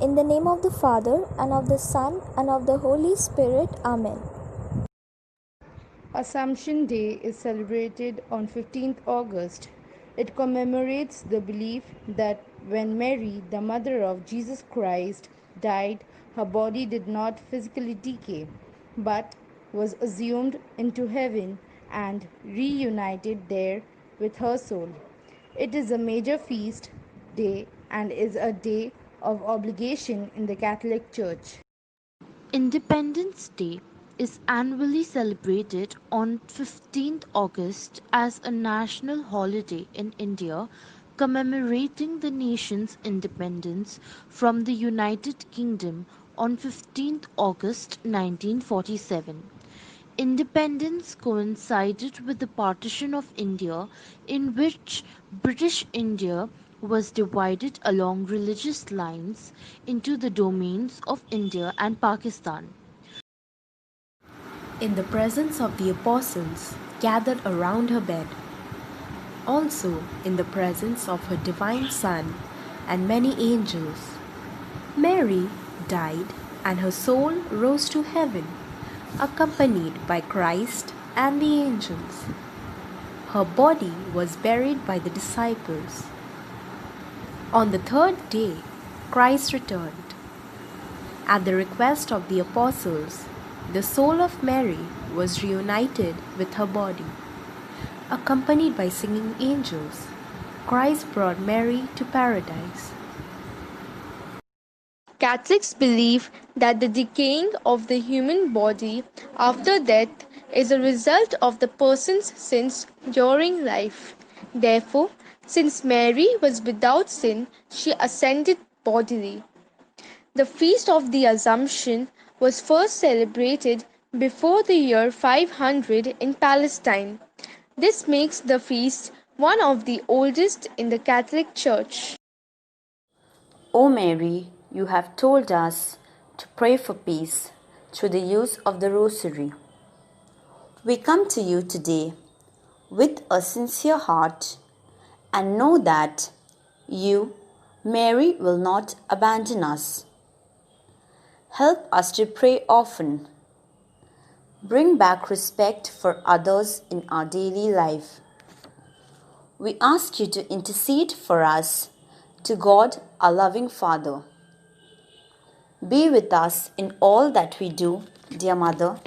In the name of the Father, and of the Son, and of the Holy Spirit. Amen. Assumption Day is celebrated on 15th August. It commemorates the belief that when Mary, the mother of Jesus Christ, died, her body did not physically decay, but was assumed into heaven and reunited there with her soul. It is a major feast day and is a day of obligation in the Catholic Church. Independence Day is annually celebrated on 15th August as a national holiday in India commemorating the nation's independence from the United Kingdom on 15th August 1947. Independence coincided with the partition of India, in which British India was divided along religious lines into the domains of India and Pakistan. In the presence of the apostles gathered around her bed, also in the presence of her divine Son and many angels, Mary died and her soul rose to heaven, accompanied by Christ and the angels. Her body was buried by the disciples. On the third day, Christ returned. At the request of the apostles, the soul of Mary was reunited with her body. Accompanied by singing angels, Christ brought Mary to paradise. Catholics believe that the decaying of the human body after death is a result of the person's sins during life. Therefore, since Mary was without sin, she ascended bodily. The Feast of the Assumption was first celebrated before the year 500 in Palestine. This makes the feast one of the oldest in the Catholic Church. O Mary, you have told us to pray for peace through the use of the Rosary. We come to you today with a sincere heart and know that you, Mary, will not abandon us. Help us to pray often. Bring back respect for others in our daily life. We ask you to intercede for us to God, our loving Father. Be with us in all that we do, dear Mother.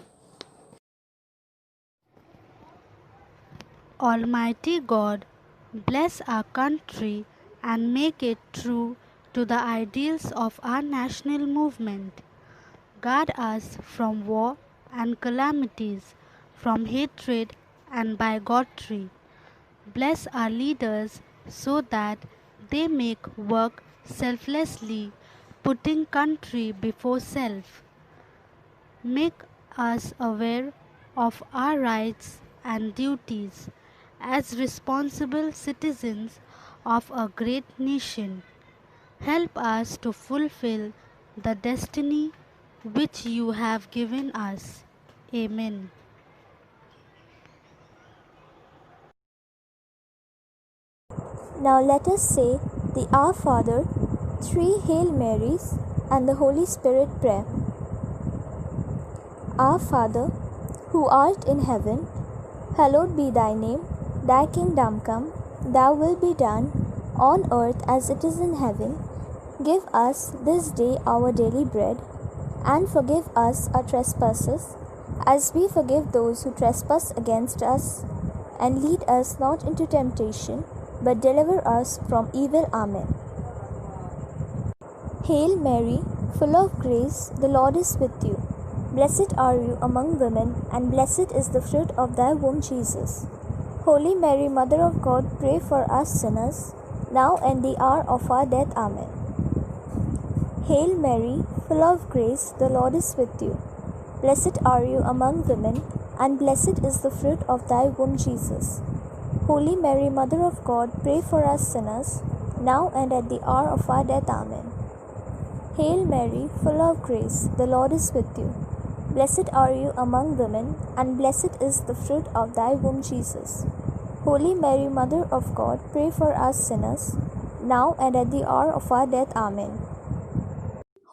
Almighty God, bless our country and make it true to the ideals of our national movement. Guard us from war and calamities, from hatred and bigotry. Bless our leaders so that they make work selflessly, putting country before self. Make us aware of our rights and duties as responsible citizens of a great nation. Help us to fulfill the destiny which you have given us. Amen. Now let us say the Our Father, three Hail Marys, and the Holy Spirit prayer. Our Father, who art in heaven, hallowed be thy name. Thy kingdom come, thy will be done, on earth as it is in heaven. Give us this day our daily bread, and forgive us our trespasses, as we forgive those who trespass against us. And lead us not into temptation, but deliver us from evil. Amen. Hail Mary, full of grace, the Lord is with you. Blessed are you among women, and blessed is the fruit of thy womb, Jesus. Holy Mary, Mother of God, pray for us sinners, now and the hour of our death. Amen. Hail Mary, full of grace, the Lord is with you. Blessed are you among women, and blessed is the fruit of thy womb, Jesus. Holy Mary, Mother of God, pray for us sinners, now and at the hour of our death. Amen. Hail Mary, full of grace, the Lord is with you. Blessed are you among women, and blessed is the fruit of thy womb, Jesus. Holy Mary, Mother of God, pray for us sinners, now and at the hour of our death. Amen.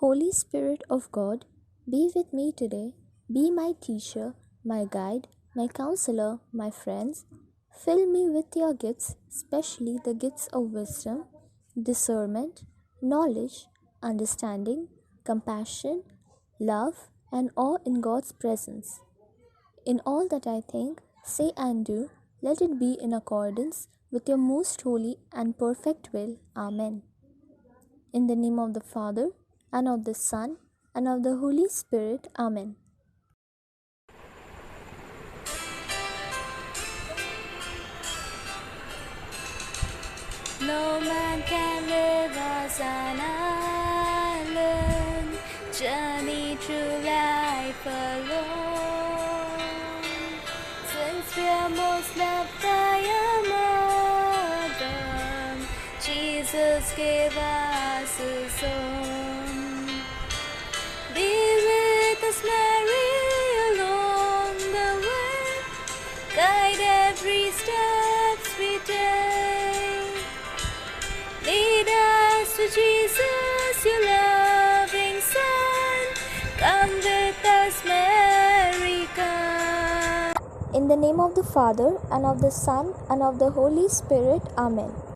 Holy Spirit of God, be with me today. Be my teacher, my guide, my counselor, my friends. Fill me with your gifts, especially the gifts of wisdom, discernment, knowledge, understanding, compassion, love, and awe in God's presence. In all that I think, say, and do, let it be in accordance with your most holy and perfect will. Amen. In the name of the Father, and of the Son, and of the Holy Spirit. Amen. No man can live as an island, journey through life alone. Since we are most loved by our mother, Jesus gave us his own. Be with us, Mary, along the way. Guide every step we take. Lead us to Jesus, your loving Son. Come with us, Mary, come. In the name of the Father, and of the Son, and of the Holy Spirit. Amen.